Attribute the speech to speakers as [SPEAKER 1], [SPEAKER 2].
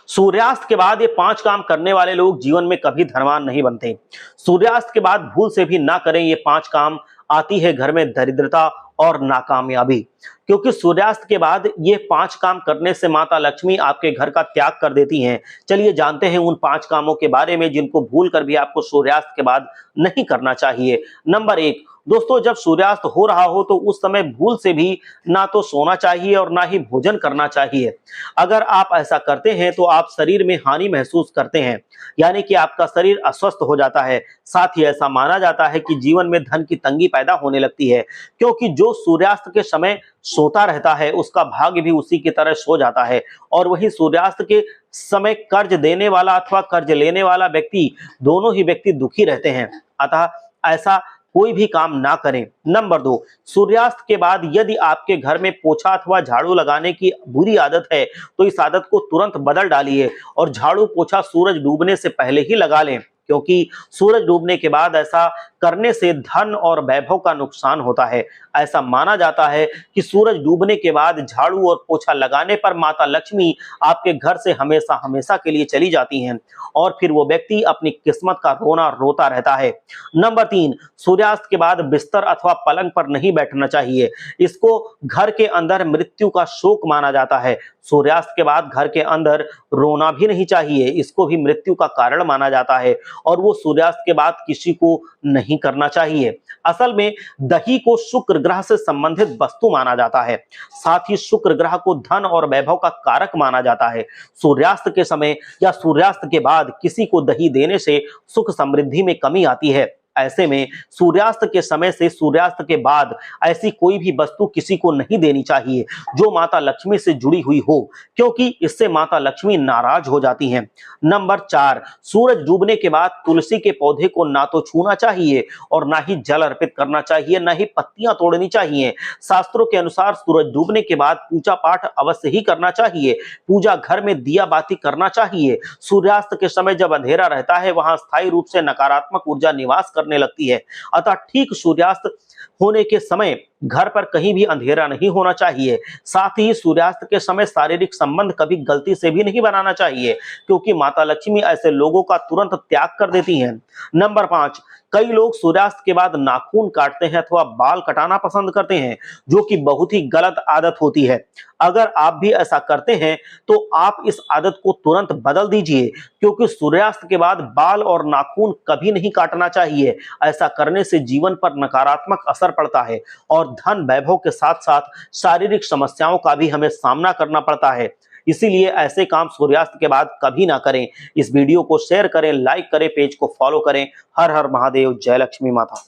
[SPEAKER 1] सूर्यास्त के बाद ये 5 काम करने वाले लोग जीवन में कभी धनवान नहीं बनते। सूर्यास्त के बाद भूल से भी ना करें ये 5 काम, आती है घर में दरिद्रता और नाकामयाबी। क्योंकि सूर्यास्त के बाद ये 5 काम करने से माता लक्ष्मी आपके घर का त्याग कर देती हैं। चलिए जानते हैं उन 5 कामों के बारे में जिनको भूल कर भी आपको सूर्यास्त के बाद नहीं करना चाहिए। नंबर 1, दोस्तों जब सूर्यास्त हो रहा हो तो उस समय भूल से भी ना तो सोना चाहिए और ना ही भोजन करना चाहिए। अगर आप ऐसा करते हैं तो आप शरीर में हानि महसूस करते हैं, यानी कि आपका शरीर अस्वस्थ हो जाता है। साथ ही ऐसा माना जाता है कि जीवन में धन की तंगी पैदा होने लगती है, क्योंकि जो सूर्यास्त के समय सोता रहता है उसका भाग्य भी उसी की तरह सो जाता है, और वही सूर्यास्त के समय कर्ज देने वाला अथवा कर्ज लेने वाला व्यक्ति, दोनों ही व्यक्ति दुखी रहते हैं। अतः ऐसा कोई भी काम ना करें। नंबर 2, सूर्यास्त के बाद यदि आपके घर में पोछा अथवा झाड़ू लगाने की बुरी आदत है तो इस आदत को तुरंत बदल डालिए और झाड़ू पोछा सूरज डूबने से पहले ही लगा लें, क्योंकि सूरज डूबने के बाद ऐसा करने से धन और वैभव का नुकसान होता है। ऐसा माना जाता है कि सूरज डूबने के बाद झाड़ू और पोछा लगाने पर माता लक्ष्मी आपके घर से हमेशा हमेशा के लिए चली जाती हैं और फिर वो व्यक्ति अपनी किस्मत का रोना रोता रहता है। नंबर 3, सूर्यास्त के बाद बिस्तर अथवा पलंग पर नहीं बैठना चाहिए। इसको घर के अंदर मृत्यु का शोक माना जाता है। सूर्यास्त के बाद घर के अंदर रोना भी नहीं चाहिए, इसको भी मृत्यु का कारण माना जाता है और वो सूर्यास्त के बाद किसी को नहीं करना चाहिए। असल में दही को शुक्र ग्रह से संबंधित वस्तु माना जाता है। साथ ही शुक्र ग्रह को धन और वैभव का कारक माना जाता है। सूर्यास्त के समय या सूर्यास्त के बाद किसी को दही देने से सुख समृद्धि में कमी आती है। ऐसे में सूर्यास्त के समय से सूर्यास्त के बाद ऐसी कोई भी वस्तु किसी को नहीं देनी चाहिए जो माता लक्ष्मी से जुड़ी हुई हो, क्योंकि इससे माता लक्ष्मी नाराज हो जाती हैं। नंबर 4, सूरज डूबने के बाद तुलसी के पौधे को ना तो छूना चाहिए और ना ही जल अर्पित करना चाहिए, ना ही पत्तियां तोड़नी चाहिए। शास्त्रों के अनुसार सूरज डूबने के बाद पूजा पाठ अवश्य ही करना चाहिए। पूजा घर में दिया बाती करना चाहिए। सूर्यास्त के समय जब अंधेरा रहता है वहां स्थायी रूप से नकारात्मक ऊर्जा निवास करने लगती है। अतः ठीक सूर्यास्त होने के समय घर पर कहीं भी अंधेरा नहीं होना चाहिए। साथ ही सूर्यास्त के समय शारीरिक संबंध कभी गलती से भी नहीं बनाना चाहिए, क्योंकि माता लक्ष्मी ऐसे लोगों का तुरंत त्याग कर देती हैं। नंबर 5, कई लोग सूर्यास्त के बाद नाखून काटते हैं अथवा बाल कटाना पसंद करते हैं, जो कि बहुत ही गलत आदत होती है। अगर आप भी ऐसा करते हैं तो आप इस आदत को तुरंत बदल दीजिए, क्योंकि सूर्यास्त के बाद बाल और नाखून कभी नहीं काटना चाहिए। ऐसा करने से जीवन पर नकारात्मक असर पड़ता है और धन वैभव के साथ साथ शारीरिक समस्याओं का भी हमें सामना करना पड़ता है। इसीलिए ऐसे काम सूर्यास्त के बाद कभी ना करें। इस वीडियो को शेयर करें, लाइक करें, पेज को फॉलो करें। हर हर महादेव, जय लक्ष्मी माता।